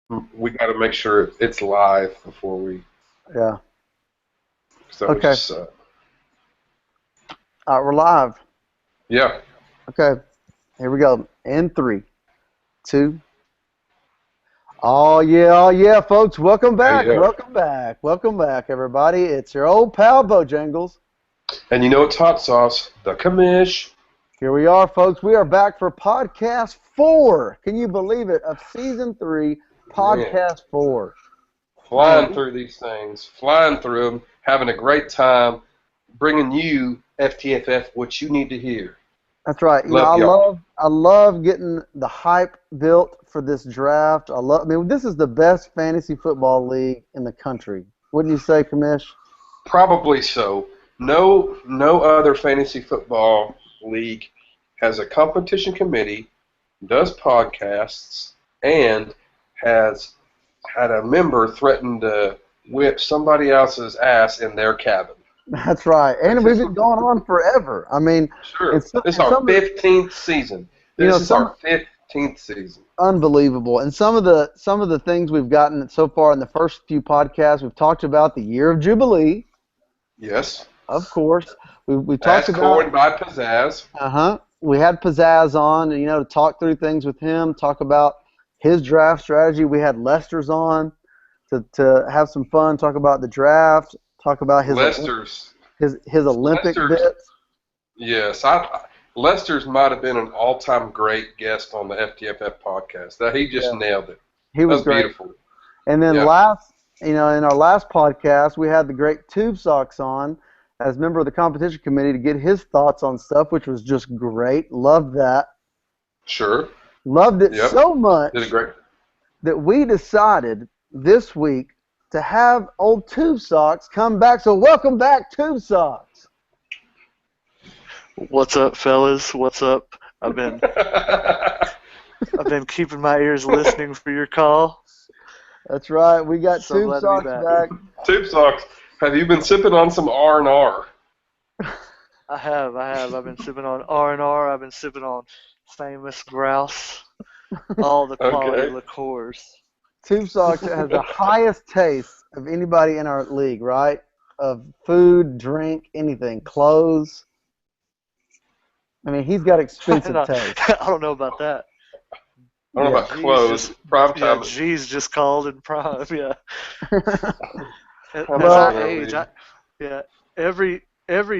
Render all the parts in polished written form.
We got to make sure it's live before we. Yeah. So that would Okay. just. We're live. Yeah. Okay. Here we go. In 3, 2. Oh yeah, folks. Welcome There back. you go. Welcome back, everybody. It's your old pal Bojangles. And you know it's hot sauce, the commish. Here we are, folks. We are back for podcast 4. Can you believe it? Of season 3, Man, podcast 4. flying through these things, flying through them, having a great time, bringing you FTFF what you need to hear. That's right. Love y'all. I love getting the hype built for this draft. I mean, this is the best fantasy football league in the country. Wouldn't you say, Kamish? Probably so. No other fantasy football league has a competition committee, does podcasts, and has had a member threaten to whip somebody else's ass in their cabin. That's right. And we've been going on forever. I mean, Sure. it's This is our 15th season. This is our 15th season. Unbelievable. And some of the things we've gotten so far in the first few podcasts, we've talked about the year of Jubilee. Yes. Of course. We talked about coined by Pizzazz. We had Pizzazz on, to talk through things with him, talk about his draft strategy. We had Lester's on to have some fun, talk about the draft, talk about his Olympic bits. Yes, Lester's might have been an all-time great guest on the FTFF podcast. That he just nailed it. He was great. Beautiful. And then in our last podcast, we had the great Tube Socks on as member of the competition committee to get his thoughts on stuff, which was just great. Loved that. Sure. Loved it so much Did it great. that we decided this week to have old Tube Socks come back. So welcome back, Tube Socks. What's up, fellas? What's up? I've been keeping my ears listening for your call. That's right. We got Tube Socks back. Tube Socks. Have you been sipping on some R&R? I have. I've been sipping on R&R. I've been sipping on Famous Grouse. All the quality liqueurs. Tube Socks has the highest taste of anybody in our league, right? Of food, drink, anything, clothes. I mean, he's got expensive taste. I don't know about that. I don't know about clothes. Prime time. Yeah, G's just called in prime. Yeah. As I age, every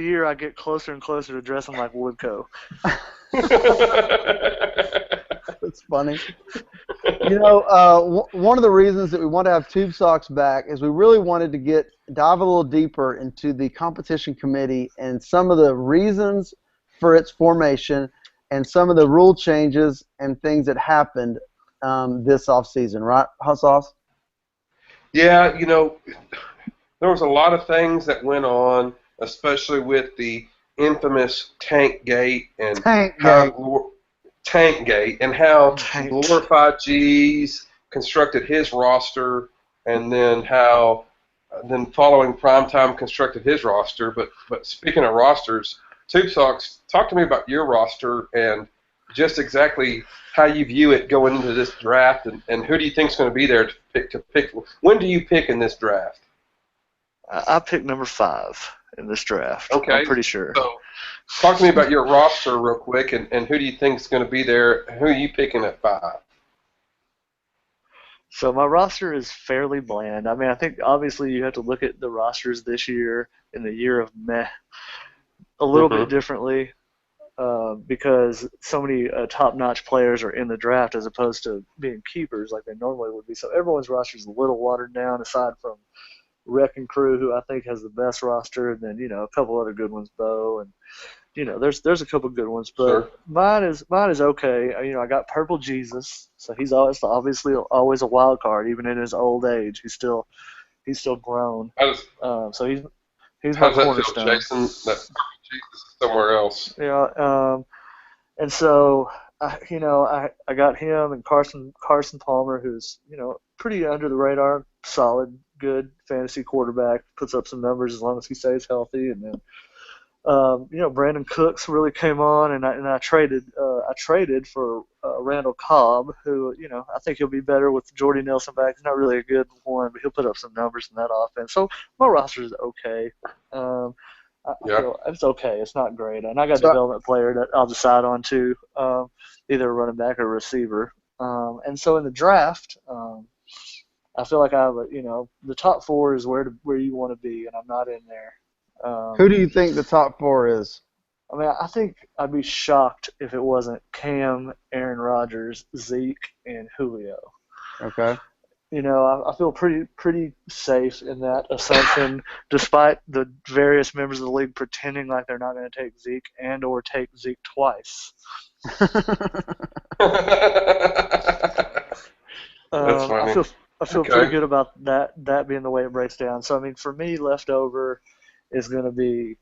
year I get closer and closer to dressing like Woodco. That's funny. One of the reasons that we want to have Tube Socks back is we really wanted to dive a little deeper into the competition committee and some of the reasons for its formation and some of the rule changes and things that happened this offseason, right, Hot Sauce? Yeah, there was a lot of things that went on, especially with the infamous Tank Gate and how Glorified G's constructed his roster, and then how following Primetime constructed his roster. But speaking of rosters, Tube Socks, talk to me about your roster and just exactly how you view it going into this draft, and who do you think is going to be there to pick? When do you pick in this draft? I picked number 5 in this draft. Okay. I'm pretty sure. So, talk to me about your roster real quick, and who do you think is going to be there? Who are you picking at 5? So my roster is fairly bland. I mean, I think obviously you have to look at the rosters this year in the year of meh a little bit differently because so many top-notch players are in the draft as opposed to being keepers like they normally would be. So everyone's roster is a little watered down aside from Wrecking Crew, who I think has the best roster, and then a couple other good ones, Bo, and there's a couple good ones, but mine is okay. I got Purple Jesus, so he's obviously always a wild card, even in his old age. He's still grown. So he's my cornerstone. Jason? That Purple Jesus is somewhere else. Yeah, and so I got him and Carson Palmer, who's pretty under the radar, solid, good fantasy quarterback, puts up some numbers as long as he stays healthy, and then Brandon Cooks really came on, and I traded for Randall Cobb, who I think he'll be better with Jordy Nelson back. He's not really a good one, but he'll put up some numbers in that offense. So my roster is okay. I feel it's okay. It's not great, and I got a development player that I'll decide on too, either a running back or a receiver. And so in the draft, I feel like I have the top 4 is where you want to be, and I'm not in there. Who do you think the top 4 is? I mean, I think I'd be shocked if it wasn't Cam, Aaron Rodgers, Zeke, and Julio. Okay. I feel pretty safe in that assumption, despite the various members of the league pretending like they're not going to take Zeke or take Zeke twice. That's funny. I feel pretty good about that being the way it breaks down. So I mean, for me, leftover is going to be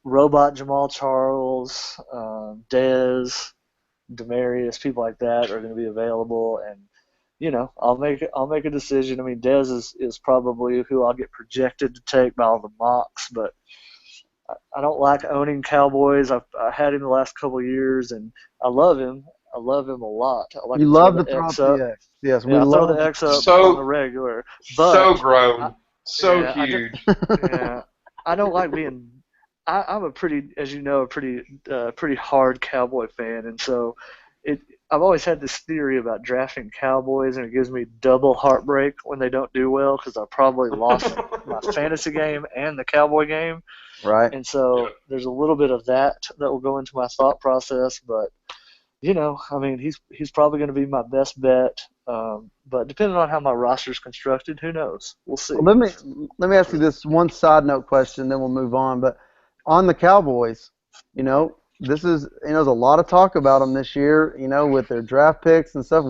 Robot Jamal Charles, Dez, Demarius, people like that are going to be available, and I'll make a decision. I mean, Dez is probably who I'll get projected to take by all the mocks, but I don't like owning Cowboys. I had him the last couple of years, and I love him. I love him a lot. I like you love to throw the X. Yes, we love the X up on the regular. But so grown, huge. I don't like being. I'm a pretty, as you know, pretty hard Cowboy fan, and so I've always had this theory about drafting Cowboys, and it gives me double heartbreak when they don't do well because I probably lost my fantasy game and the Cowboy game. Right. And so there's a little bit of that will go into my thought process, but I mean, he's probably going to be my best bet. But depending on how my roster's constructed, who knows? We'll see. Well, let me ask you this one side note question, then we'll move on. But on the Cowboys, this is there's a lot of talk about them this year, with their draft picks and stuff.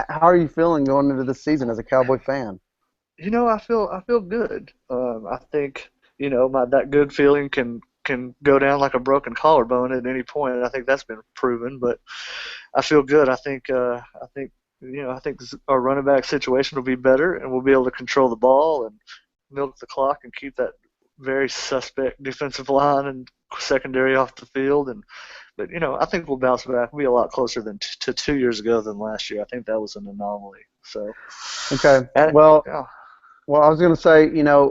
How are you feeling going into this season as a Cowboy fan? I feel good. I think that good feeling can go down like a broken collarbone at any point, and I think that's been proven. But I feel good. I think our running back situation will be better, and we'll be able to control the ball and milk the clock and keep that very suspect defensive line and secondary off the field. But I think we'll bounce back. We'll be a lot closer to 2 years ago than last year. I think that was an anomaly. So okay. Well, I was going to say,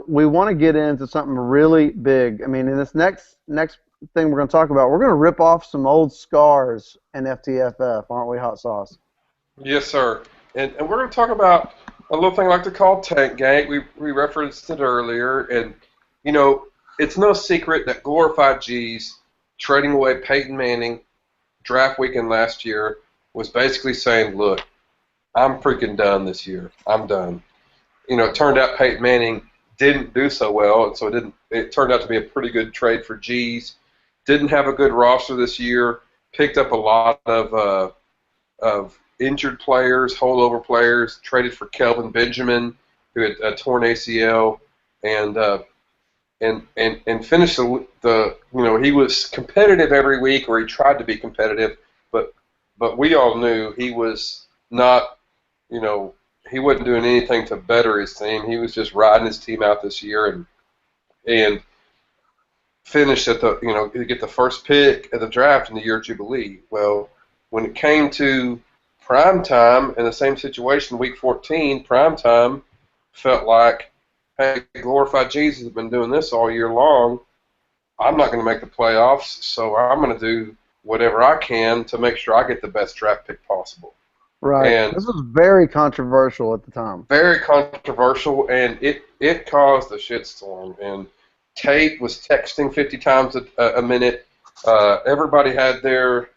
we want to get into something really big. I mean, in this next thing we're going to talk about, we're going to rip off some old scars in FTFF, aren't we, Hot Sauce? Yes, sir. And we're going to talk about a little thing I like to call Tank Gang. We referenced it earlier, and it's no secret that Glorified G's trading away Peyton Manning draft weekend last year was basically saying, look, I'm freaking done this year. I'm done. It turned out Peyton Manning didn't do so well, and so it turned out to be a pretty good trade for G's. Didn't have a good roster this year. Picked up a lot of injured players, holdover players. Traded for Kelvin Benjamin, who had a torn ACL, and finished he was competitive every week, or he tried to be competitive, but we all knew he was not, he wasn't doing anything to better his team. He was just riding his team out this year and finished at to get the first pick of the draft in the year Jubilee. Well, when it came to prime time in the same situation, week 14, prime time felt like, hey, Glorified Jesus has been doing this all year long. I'm not going to make the playoffs, so I'm going to do whatever I can to make sure I get the best draft pick possible. Right. And this was very controversial at the time. Very controversial, and it caused a shitstorm. And Tate was texting 50 times a minute. Everybody had their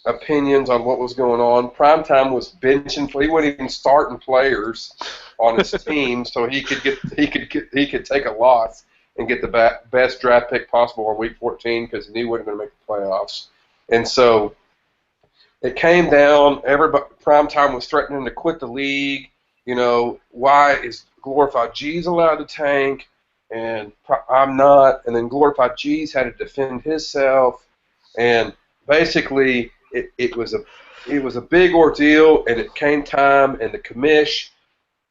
opinions on what was going on. Primetime was benching. He wasn't even starting players on his team, so he could take a loss and get the best draft pick possible on week 14 because he knew he wasn't going to make the playoffs. And so it came down. Everybody, Primetime was threatening to quit the league. Why is Glorified G's allowed to tank and I'm not? And then Glorified G's had to defend himself, and basically it was a big ordeal. And it came time, and the commish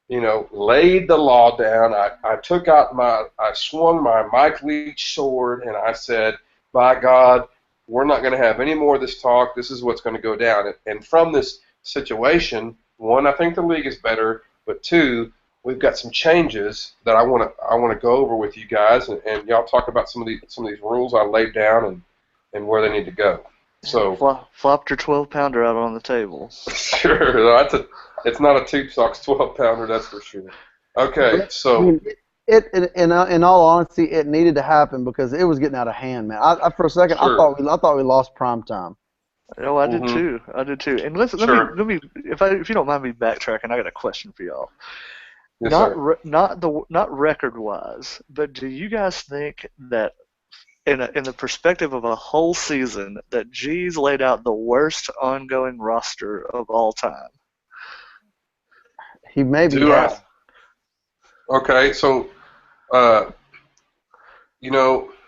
laid the law down. I swung my Mike Leach sword, and I said, by God, we're not going to have any more of this talk. This is what's going to go down. And from this situation, one, I think the league is better, but two, we've got some changes that I want to go over with you guys, and y'all talk about some of these rules I laid down and where they need to go. So flopped your 12-pounder out on the table. Sure, it's not a Tube Socks 12-pounder, that's for sure. Okay, so I mean, in all honesty, it needed to happen because it was getting out of hand, man. I for a second Sure. I thought we lost prime time. Oh, I did too. I did too. And let me if you don't mind me backtracking, I got a question for y'all. Yes, Not record wise, but do you guys think that in the perspective of a whole season that G's laid out the worst ongoing roster of all time? He maybe has. Okay, so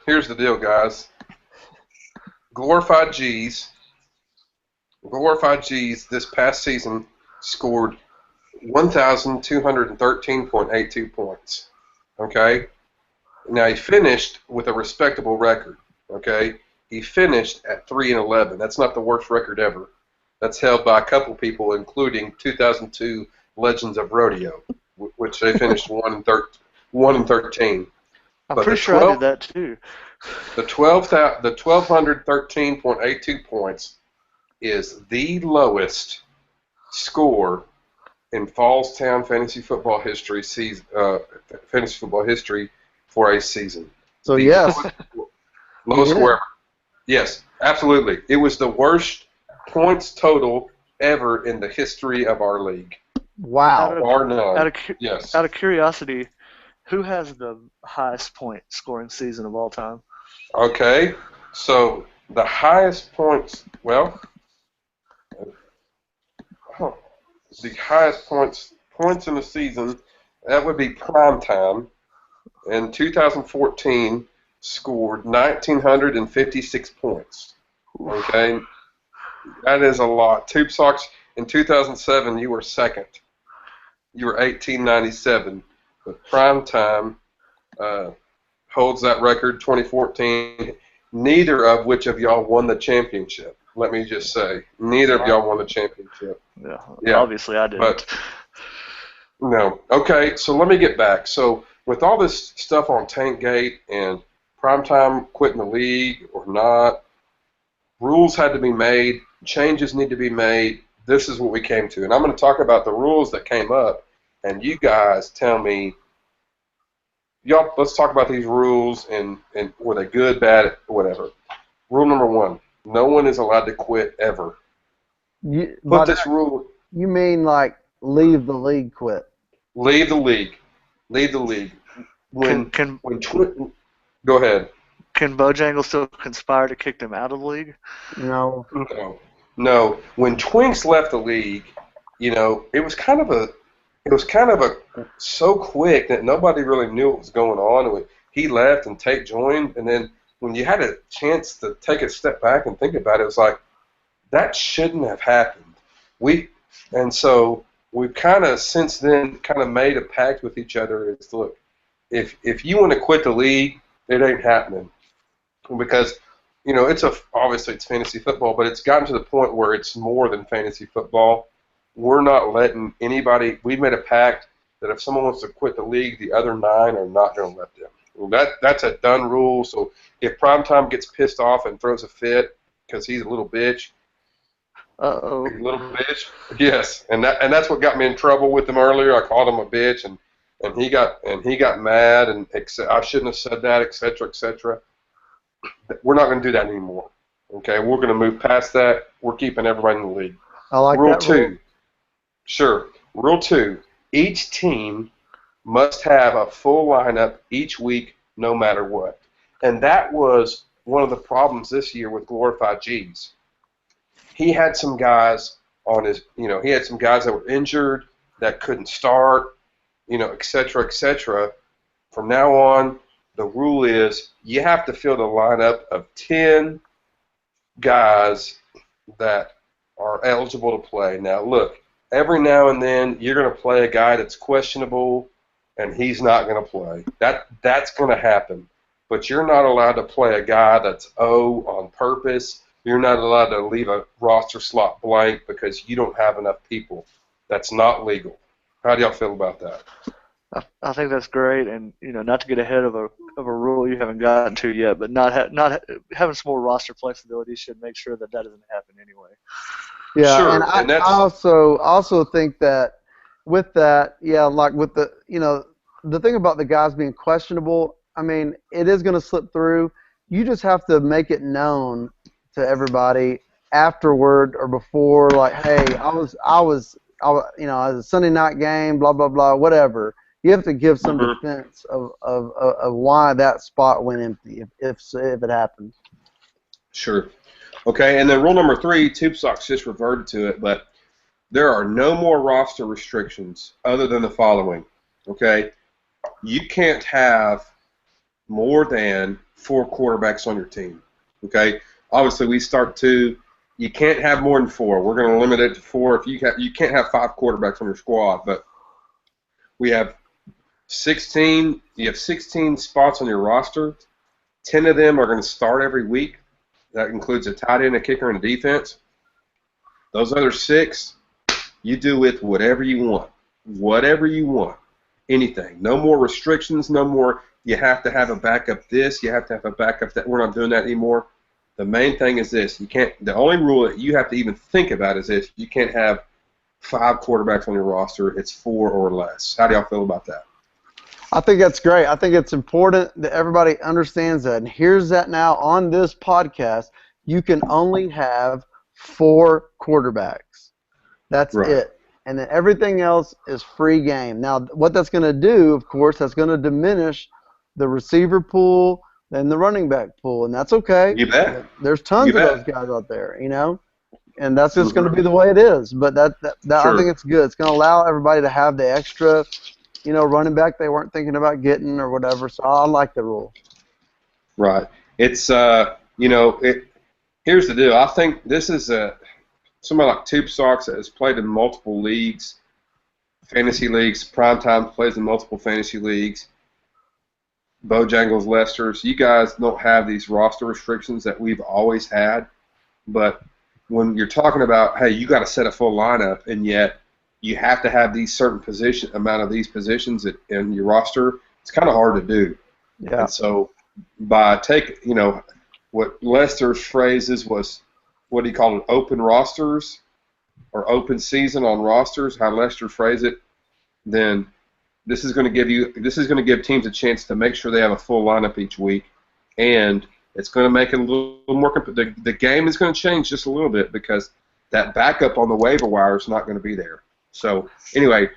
here's the deal, guys. Glorified G's this past season scored 1,213.82 points. Okay? Now he finished with a respectable record. Okay? He finished at 3-11. That's not the worst record ever. That's held by a couple people, including 2002 Legends of Rodeo, which they finished 1-13. I'm pretty sure I did that too. The 1,213.82 points is the lowest score in Fallstown fantasy football history for a season. So yes, lowest score ever. Yes, absolutely. It was the worst points total ever in the history of our league. Wow. Bar none. Yes. Out of curiosity, who has the highest point scoring season of all time? Okay, so the highest points, the highest points in the season, that would be Primetime. In 2014, scored 1,956 points. Okay, that is a lot. Tube Socks, in 2007, you were second. You were 1,897. But Primetime holds that record, 2014. Neither of which of y'all won the championship. Let me just say, neither of y'all won the championship. Yeah. Obviously I didn't. But no. Okay, so let me get back. So with all this stuff on Tankgate and Primetime quitting the league or not, rules had to be made, changes need to be made. This is what we came to. And I'm going to talk about the rules that came up, and you guys tell me, y'all, let's talk about these rules and were they good, bad, whatever. Rule number 1, no one is allowed to quit ever. Put this rule. You mean like leave the league, quit? Leave the league. Leave the league. Go ahead. Can Bojangles still conspire to kick them out of the league? No. When Twinks left the league, it was kind of so quick that nobody really knew what was going on. He left and Tate joined, and then when you had a chance to take a step back and think about it, it was like that shouldn't have happened. So we've kind of since then kind of made a pact with each other. Is look, if you want to quit the league, it ain't happening, because obviously it's fantasy football, but it's gotten to the point where it's more than fantasy football. We're not letting anybody. We made a pact that if someone wants to quit the league, the other 9 are not going to let them. That's a done rule. So if Primetime gets pissed off and throws a fit because he's a little bitch. Little bitch. Yes, and that's what got me in trouble with him earlier. I called him a bitch, and he got mad, and I shouldn't have said that, etc., etc. We're not going to do that anymore. Okay, we're going to move past that. We're keeping everybody in the league. I like Rule that 2. rule. Sure. Rule 2. Each team must have a full lineup each week, no matter what. And that was one of the problems this year with Glorified G's. He had some guys on his, he had some guys that were injured, that couldn't start, et cetera, et cetera. From now on, the rule is you have to field a lineup of 10 guys that are eligible to play. Now, look, every now and then you're going to play a guy that's questionable, and he's not going to play. That's going to happen. But you're not allowed to play a guy that's on purpose. You're not allowed to leave a roster slot blank because you don't have enough people. That's not legal. How do y'all feel about that? I think that's great, and not to get ahead of a rule you haven't gotten to yet, but not having some more roster flexibility should make sure that doesn't happen anyway. Yeah, sure. And I also think that with that, like with the the thing about the guys being questionable, I mean, it is going to slip through. You just have to make it known to everybody afterward or before, like, hey, I was a Sunday night game, blah blah blah, whatever. You have to give some defense of why that spot went empty if it happened. Sure. Okay, and then rule number 3, Tube Socks just reverted to it, but there are no more roster restrictions other than the following. Okay, you can't have more than 4 quarterbacks on your team. Okay, obviously we start 2. You can't have more than 4. We're going to limit it to 4. If you can't have 5 quarterbacks on your squad, but we have 16. You have 16 spots on your roster. 10 of them are going to start every week. That includes a tight end, a kicker, and a defense. Those other 6, you do with whatever you want. Whatever you want. Anything. No more restrictions. No more. You have to have a backup this. You have to have a backup that. We're not doing that anymore. The main thing is this. You can't. The only rule that you have to even think about is this. You can't have 5 quarterbacks on your roster. It's 4 or less. How do y'all feel about that? I think that's great. I think it's important that everybody understands that and hears that now on this podcast. You can only have 4 quarterbacks. That's it. And then everything else is free game. Now, what that's going to do, of course, that's going to diminish the receiver pool and the running back pool, and that's okay. You bet. There's tons of those guys out there, and that's just going to be the way it is. But that Sure. I think it's good. It's going to allow everybody to have the extra running back they weren't thinking about getting or whatever. So I like the rule. Right. It's here's the deal. I think this is somebody like Tube Socks that has played in multiple leagues, fantasy leagues. Primetime plays in multiple fantasy leagues. Bojangles, Lester's. You guys don't have these roster restrictions that we've always had, but when you're talking about, hey, you got to set a full lineup, and yet you have to have these certain amount of these positions in your roster, it's kind of hard to do. Yeah. And so by what Lester's phrases was, what he called it, open rosters or open season on rosters, how Lester phrased it, then this is going to give teams a chance to make sure they have a full lineup each week, and it's going to make it a little more the game is going to change just a little bit because that backup on the waiver wire is not going to be there. So anyway,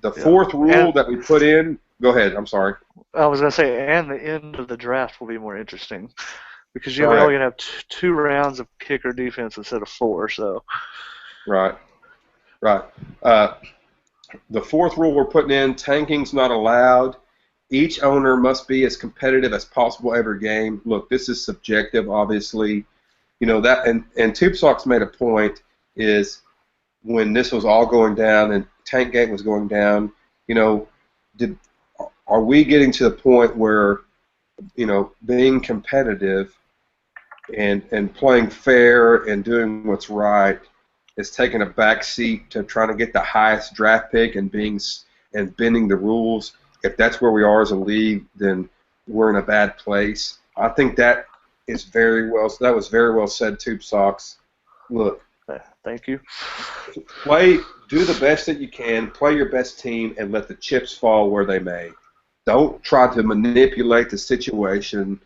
the 4th rule that we put in. Go ahead. I'm sorry. I was going to say, and the end of the draft will be more interesting because you're only going to have 2 rounds of kicker defense instead of 4. So. Right. The 4th rule we're putting in: tanking's not allowed. Each owner must be as competitive as possible every game. Look, this is subjective, obviously. That, and Tube Socks made a point is when this was all going down and Tankgate was going down, are we getting to the point where, being competitive and playing fair and doing what's right is taking a back seat to trying to get the highest draft pick and bending the rules? If that's where we are as a league, then we're in a bad place. I think that was very well said, Tube Socks. Look. Thank you. Do the best that you can, play your best team, and let the chips fall where they may. Don't try to manipulate the situation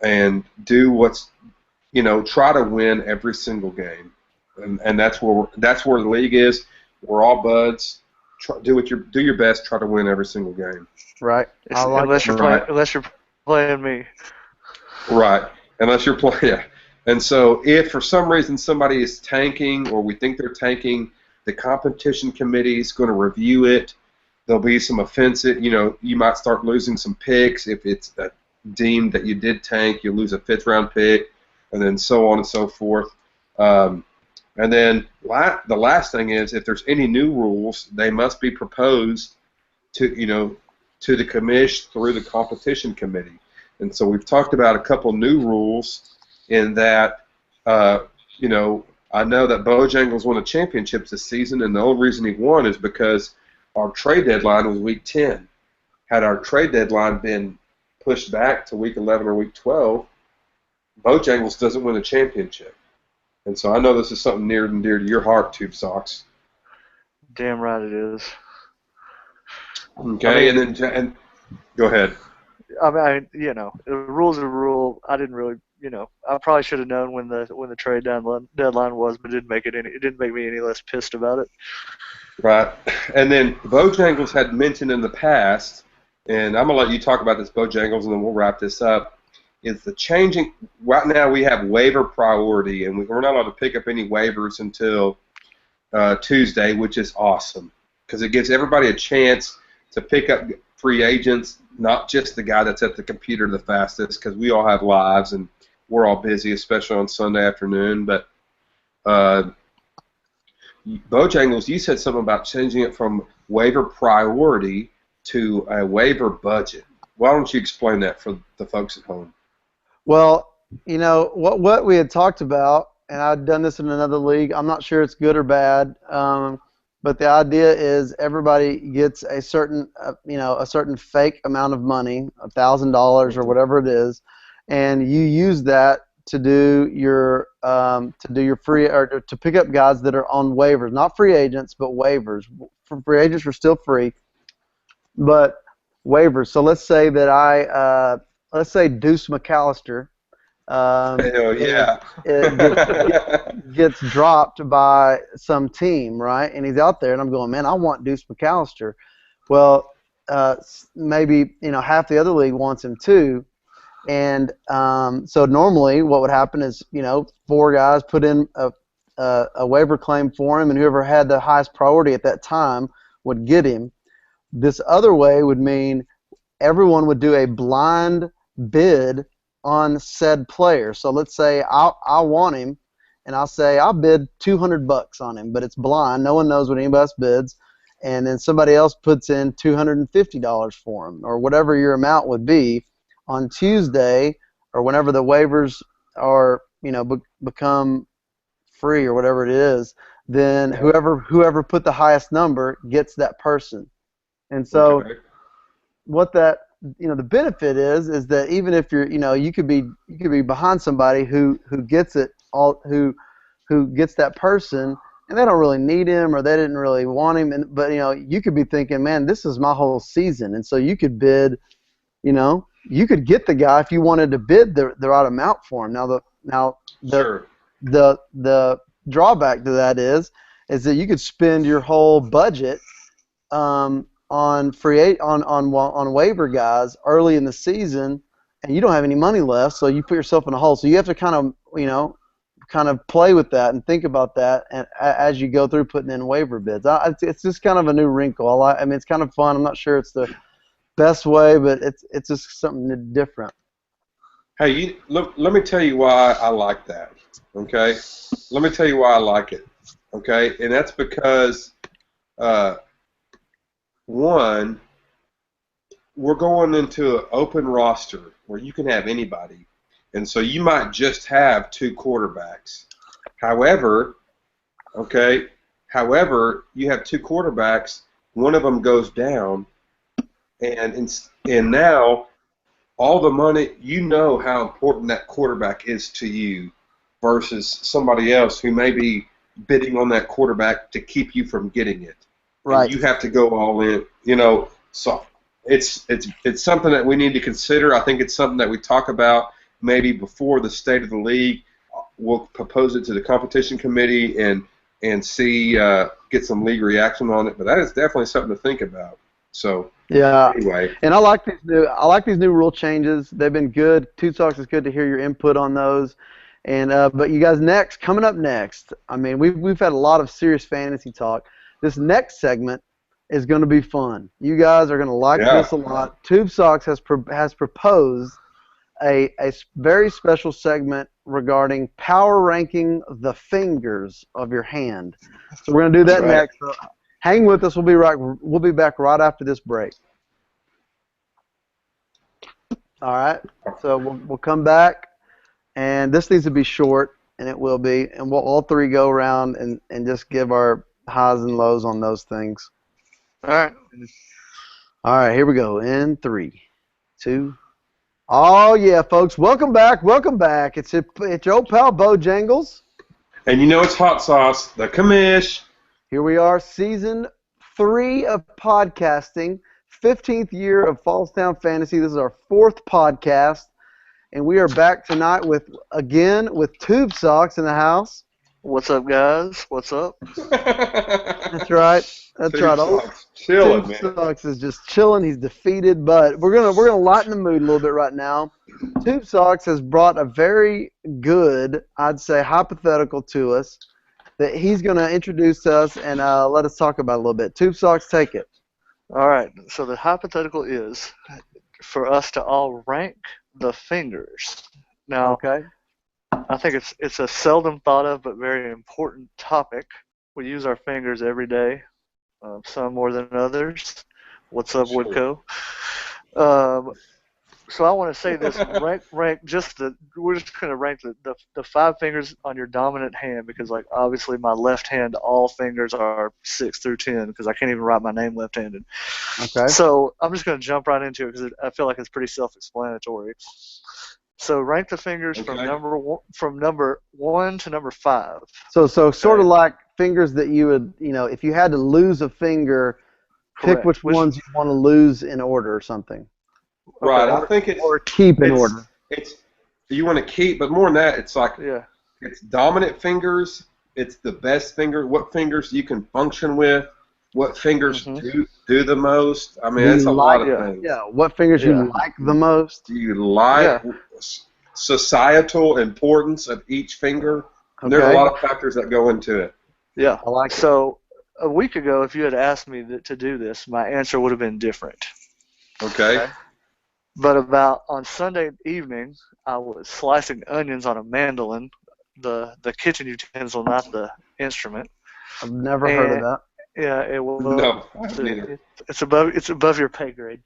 and do try to win every single game. And that's where the league is. We're all buds. Do your best. Try to win every single game. Right. Unless you're playing me. Right. Unless you're playing. Yeah. And so, if for some reason somebody is tanking, or we think they're tanking, the competition committee is going to review it. There'll be some offensive. You might start losing some picks if it's deemed that you did tank. You lose a 5th round pick, and then so on and so forth. And then the last thing is, if there's any new rules, they must be proposed to to the commission through the competition committee. And so we've talked about a couple new rules in that, I know that Bojangles won the championships this season, and the only reason he won is because our trade deadline was week 10. Had our trade deadline been pushed back to week 11 or week 12, Bojangles doesn't win a championship. And so I know this is something near and dear to your heart, Tube Socks. Damn right it is. Okay, and go ahead. I mean, the rule's a rule. I didn't really, I probably should have known when the trade deadline was, but it didn't make me any less pissed about it. Right, and then Bojangles had mentioned in the past, and I'm gonna let you talk about this, Bojangles, and then we'll wrap this up. Is the changing right now? We have waiver priority, and we're not allowed to pick up any waivers until Tuesday, which is awesome because it gives everybody a chance to pick up free agents, not just the guy that's at the computer the fastest, because we all have lives and we're all busy, especially on Sunday afternoon. But Bojangles, you said something about changing it from waiver priority to a waiver budget. Why don't you explain that for the folks at home? Well, what we had talked about, and I'd done this in another league. I'm not sure it's good or bad, but the idea is everybody gets a certain, a certain fake amount of money, $1,000 or whatever it is, and you use that to do your free or to pick up guys that are on waivers, not free agents, but waivers. For free agents, we're still free, but waivers. So let's say that let's say Deuce McAllister gets dropped by some team, right? And he's out there, and I'm going, man, I want Deuce McAllister. Well, maybe half the other league wants him too, and so normally what would happen is 4 guys put in a waiver claim for him, and whoever had the highest priority at that time would get him. This other way would mean everyone would do a blind bid on said player. So let's say I want him, and I'll say I'll bid $200 on him, but it's blind. No one knows what anybody else bids, and then somebody else puts in $250 for him, or whatever your amount would be. On Tuesday, or whenever the waivers are become free or whatever it is, then whoever put the highest number gets that person. And so what that the benefit is that even if you're you could be behind somebody who gets it all, who gets that person, and they don't really need him or they didn't really want him, but you could be thinking, man, this is my whole season, and so you could bid, you could get the guy if you wanted to bid the right amount for him. The drawback to that is that you could spend your whole budget on waiver guys early in the season, and you don't have any money left, so you put yourself in a hole. So you have to kind of play with that and think about that, and as you go through putting in waiver bids. It's just kind of a new wrinkle. I mean, it's kind of fun. I'm not sure it's the best way, but it's just something different. Hey, let me tell you why I like that. Okay, let me tell you why I like it. Okay, and that's because one, we're going into an open roster where you can have anybody, and so you might just have 2 quarterbacks. However, you have 2 quarterbacks, one of them goes down, and now all the money, how important that quarterback is to you versus somebody else who may be bidding on that quarterback to keep you from getting it. Right. And you have to go all in, So it's something that we need to consider. I think it's something that we talk about maybe before the State of the League. We'll propose it to the competition committee and see get some league reaction on it. But that is definitely something to think about. So yeah. Anyway, and I like these new rule changes. They've been good. Tube Socks, it's good to hear your input on those. And but you guys, coming up next. I mean, we've had a lot of serious fantasy talk. This next segment is going to be fun. You guys are going to like this a lot. Tube Socks has proposed a very special segment regarding power ranking the fingers of your hand. So we're going to do that next. So hang with us. We'll be back right after this break. All right. So we'll come back, and this needs to be short, and it will be, and we'll all three go around and just give our highs and lows on those things. All right. All right, here we go. In 3, 2. Oh yeah, folks, welcome back. It's your old pal Bojangles. And you know it's hot sauce, the commish. Here we are, season 3 of podcasting, 15th year of Fallstown Fantasy. This is our 4th podcast, and we are back tonight with Tube Socks in the house. What's up, guys? What's up? That's right. That's right. Chilling, man. Tube Socks is just chilling. He's defeated, but we're gonna lighten the mood a little bit right now. Tube Socks has brought a very good, I'd say, hypothetical to us that he's gonna introduce to us and let us talk about a little bit. Tube Socks, take it. All right. So the hypothetical is for us to all rank the fingers. Now, Okay. I think it's a seldom thought of but very important topic. We use our fingers every day, some more than others. What's up, Sure. Woodco? So I want to say this: rank just we're just going to rank the 5 fingers on your dominant hand, because like obviously my left hand, all fingers are 6 through 10 because I can't even write my name left-handed. Okay. So I'm just going to jump right into it because I feel like it's pretty self-explanatory. So rank the fingers from number 1 to number 5. So sort of like fingers that you would, if you had to lose a finger, Correct. pick which ones you want to lose in order or something. Right, Okay. I think it's Or keep in order. It's you want to keep, but more than that, it's like it's dominant fingers. It's the best finger. What fingers you can function with? What fingers do the most? I mean, it's a lot of things. Yeah. What fingers you like the most? Do you like societal importance of each finger? Okay. There's a lot of factors that go into it. Yeah. I like it. So a week ago, if you had asked me to do this, my answer would have been different. Okay. But on Sunday evening, I was slicing onions on a mandolin, the kitchen utensil, not the instrument. I've never heard of that. Yeah, it was. No, it's above your pay grade.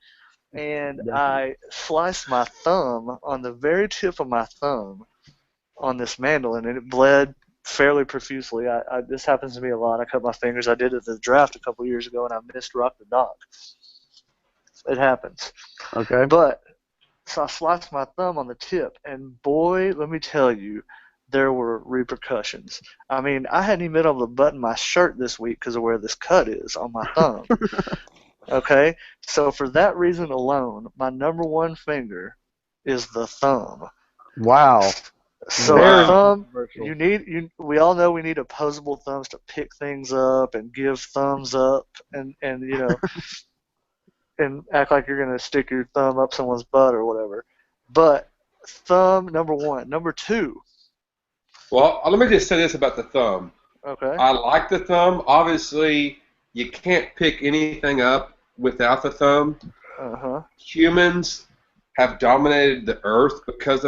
And Definitely. I sliced my thumb on the very tip of my thumb on this mandolin, and it bled fairly profusely. This happens to me a lot. I cut my fingers. I did it at the draft a couple years ago, and I missed Rock the Dog. It happens. Okay. So I sliced my thumb on the tip, and boy, let me tell you, there were repercussions. I mean, I hadn't even been able to button my shirt this week because of where this cut is on my thumb. Okay? So for that reason alone, my number 1 finger is the thumb. Wow. So Wow. thumb, we all know we need opposable thumbs to pick things up and give thumbs up and and act like you're going to stick your thumb up someone's butt or whatever. But thumb, number 1. Number 2. Well, let me just say this about the thumb. Okay. I like the thumb. Obviously, you can't pick anything up without the thumb. Uh-huh. Humans have dominated the earth because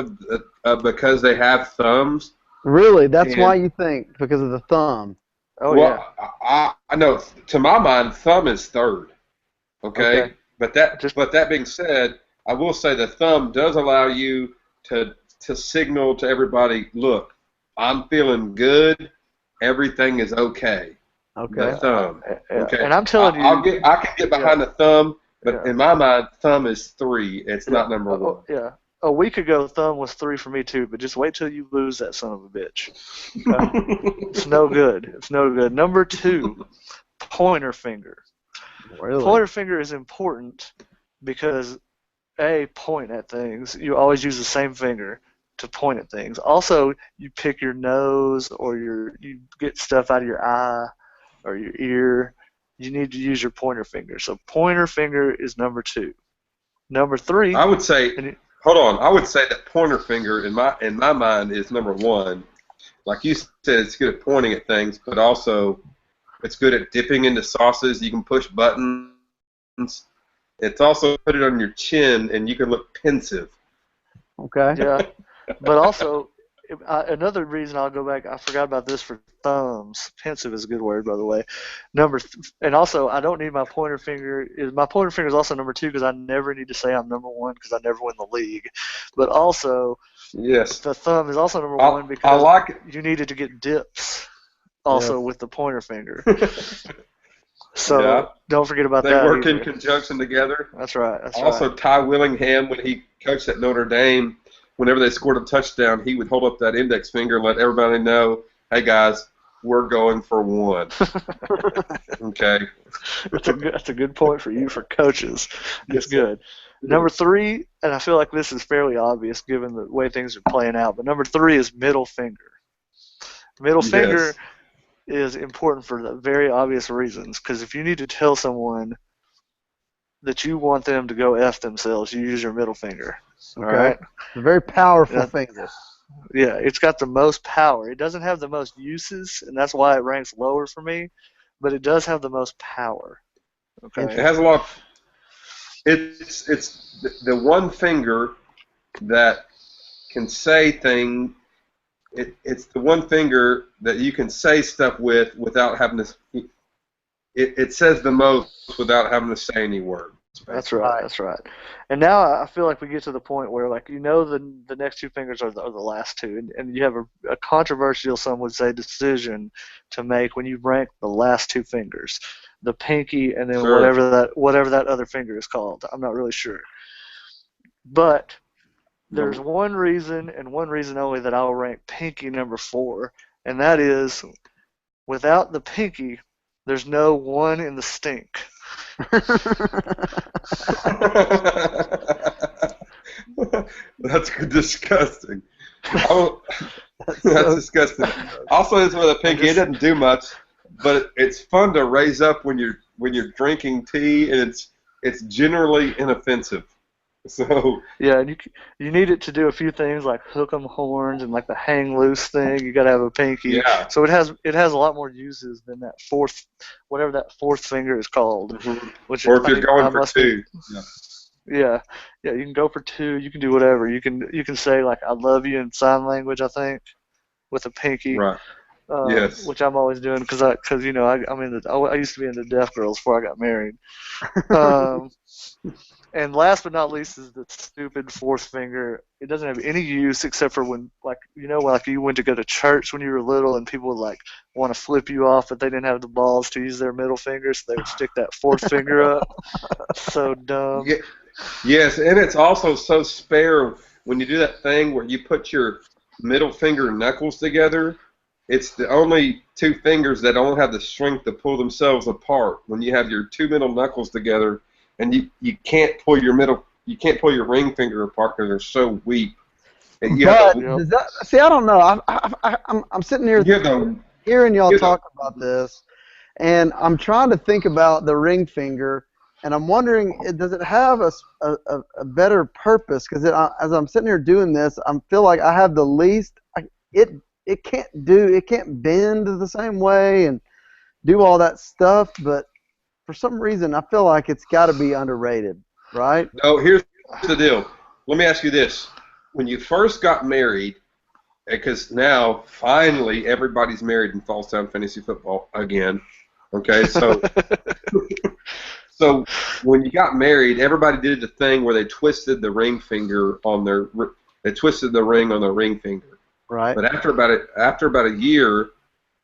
they have thumbs. Really? That's And- why you think, because of the thumb. Oh, well, yeah. I know. To my mind, thumb is third. Okay. Okay. But that being said, I will say the thumb does allow you to signal to everybody, look, I'm feeling good. Everything is okay. Okay. The thumb. Okay. And I'm telling you, I can get behind the thumb, but Yeah. in my mind, thumb is 3. It's not number 1. Yeah. A week ago, thumb was 3 for me too, but just wait till you lose that son of a bitch. Okay? It's no good. It's no good. Number 2, pointer finger. Really? Pointer finger is important because point at things. You always use the same finger to point at things. Also, you pick your nose or you get stuff out of your eye or your ear. You need to use your pointer finger. So pointer finger is number 2. Number 3. I would say, hold on. I would say that pointer finger in my mind is number 1. Like you said, it's good at pointing at things, but also it's good at dipping into sauces. You can push buttons. It's also put it on your chin, and you can look pensive. Okay. Yeah, but also another reason I'll go back, I forgot about this for thumbs. Pensive is a good word, by the way. And also, I don't need my pointer finger. My pointer finger is also number 2 because I never need to say I'm number 1 because I never win the league. But also, yes, the thumb is also number 1 because you needed to get dips also with the pointer finger. So don't forget about that. They work in conjunction together. That's right. Also, Ty Willingham, when he coached at Notre Dame, whenever they scored a touchdown, he would hold up that index finger and let everybody know, hey, guys, we're going for 1. Okay. That's a good point for you for coaches. It's good. Number 3, and I feel like this is fairly obvious given the way things are playing out, but number 3 is middle finger. Middle finger is important for the very obvious reasons, because if you need to tell someone that you want them to go F themselves, you use your middle finger. Okay. All right? It's a very powerful finger. Yeah, it's got the most power. It doesn't have the most uses, and that's why it ranks lower for me, but it does have the most power. Okay. It has a lot of, it's the one finger that can say things. It's the one finger that you can say stuff with without having to. It says the most without having to say any words. That's right. That's right. And now I feel like we get to the point where, like, the next 2 fingers are the last 2, and you have a controversial, some would say, decision to make when you rank the last 2 fingers, the pinky and then whatever that other finger is called. I'm not really sure, but there's one reason and one reason only that I'll rank pinky number 4, and that is without the pinky, there's no 1 in the stink. That's disgusting. That's disgusting. Also, it's with a pinky. It doesn't do much, but it's fun to raise up when you're drinking tea, and it's generally inoffensive. So yeah, and you need it to do a few things like hook 'em horns and like the hang loose thing. You got to have a pinky. Yeah. So it has a lot more uses than that whatever that 4th finger is called. Mm-hmm. Which or if you're going for 2. Yeah, you can go for 2. You can do whatever. You can say like I love you in sign language, I think, with a pinky. Right. Yes. Which I'm always doing because I used to be into deaf girls before I got married. And last but not least is the stupid 4th finger. It doesn't have any use except for when, like you went to go to church when you were little and people would like want to flip you off, but they didn't have the balls to use their middle finger, so they would stick that 4th finger up. So dumb. Yeah. Yes, and it's also so spare when you do that thing where you put your middle finger knuckles together. It's the only 2 fingers that don't have the strength to pull themselves apart. When you have your 2 middle knuckles together, and you can't pull your ring finger apart because they're so weak. And does that, see, I don't know. I'm sitting here hearing y'all talk about this, and I'm trying to think about the ring finger, and I'm wondering, does it have a better purpose? Because as I'm sitting here doing this, I feel like I have the least. It can't bend the same way and do all that stuff, but for some reason, I feel like it's got to be underrated, right? No, here's the deal. Let me ask you this. When you first got married, because now, finally, everybody's married in Fallstown Fantasy Football again, okay? So so when you got married, everybody did the thing where they twisted the ring finger on they twisted the ring on their ring finger. Right. But after about a year,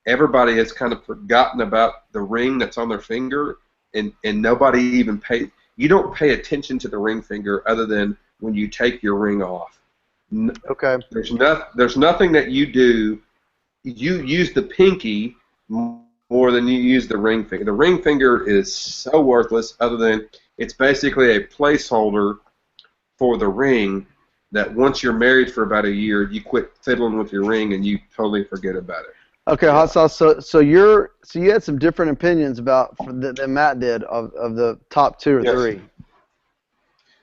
everybody has kind of forgotten about the ring that's on their finger, and nobody even you don't pay attention to the ring finger other than when you take your ring off. Okay. There's nothing that you do. You use the pinky more than you use the ring finger. The ring finger is so worthless other than it's basically a placeholder for the ring that once you're married for about a year, you quit fiddling with your ring and you totally forget about it. Okay, Hot Sauce. So you had some different opinions about than Matt did of the top 2 or 3.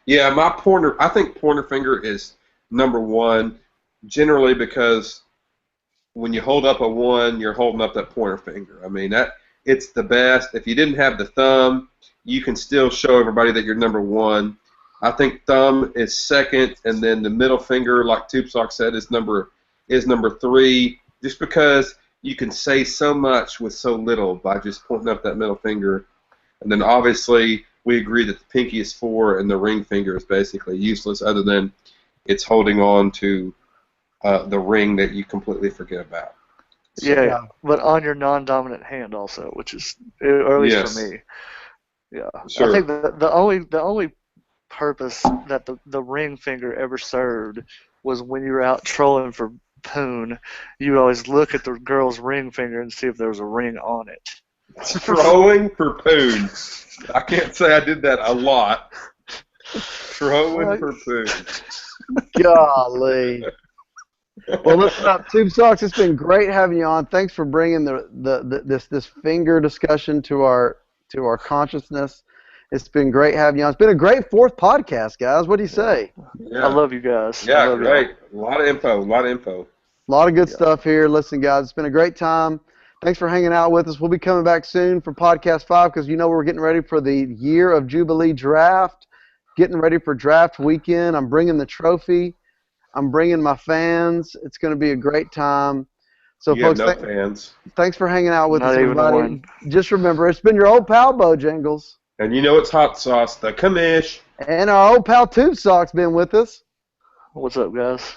Yeah, I think pointer finger is number 1, generally because when you hold up a 1, you're holding up that pointer finger. I mean it's the best. If you didn't have the thumb, you can still show everybody that you're number 1. I think thumb is second, and then the middle finger, like Tube Sock said, is number is number 3, just because you can say so much with so little by just pointing up that middle finger. And then obviously we agree that the pinky is 4 and the ring finger is basically useless other than it's holding on to the ring that you completely forget about. So, yeah, but on your non-dominant hand also, which is, or at least for me. Yeah, sure. I think the only purpose that the ring finger ever served was when you were out trolling for poon. You would always look at the girl's ring finger and see if there was a ring on it. Trolling for poon. I can't say I did that a lot. Trolling for poon. Golly. Well, listen up, Tube Socks. It's been great having you on. Thanks for bringing this finger discussion to our consciousness. It's been great having you on. It's been a great 4th podcast, guys. What do you say? Yeah. I love you guys. Yeah, great. A lot of info. A lot of good stuff here. Listen, guys, it's been a great time. Thanks for hanging out with us. We'll be coming back soon for Podcast 5 because we're getting ready for the Year of Jubilee draft, getting ready for draft weekend. I'm bringing the trophy. I'm bringing my fans. It's going to be a great time. So, folks, thanks for hanging out with us, everybody. Just remember, it's been your old pal, Bojangles. And it's hot sauce, the commish. And our old pal, Tube Socks, been with us. What's up, guys?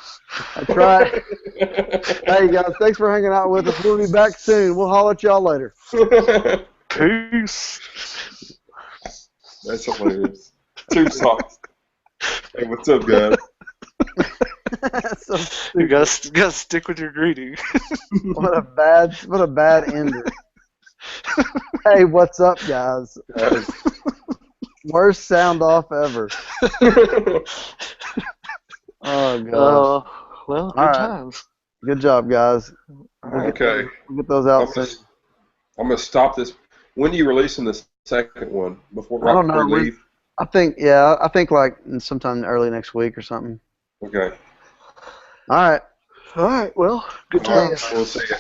That's right. Hey, guys, thanks for hanging out with us. We'll be back soon. We'll holler at y'all later. Peace. That's hilarious. Tube Socks. Hey, what's up, guys? You gotta stick with your greeting. What a bad ender. Hey, what's up, guys? Worst sound off ever. Oh god. Well, good times. Good job, guys. Okay. We'll get those out soon. I'm gonna stop this. When are you releasing the second one? I don't know. Leave? I think like sometime early next week or something. Okay. All right. Well, good times. We'll see you.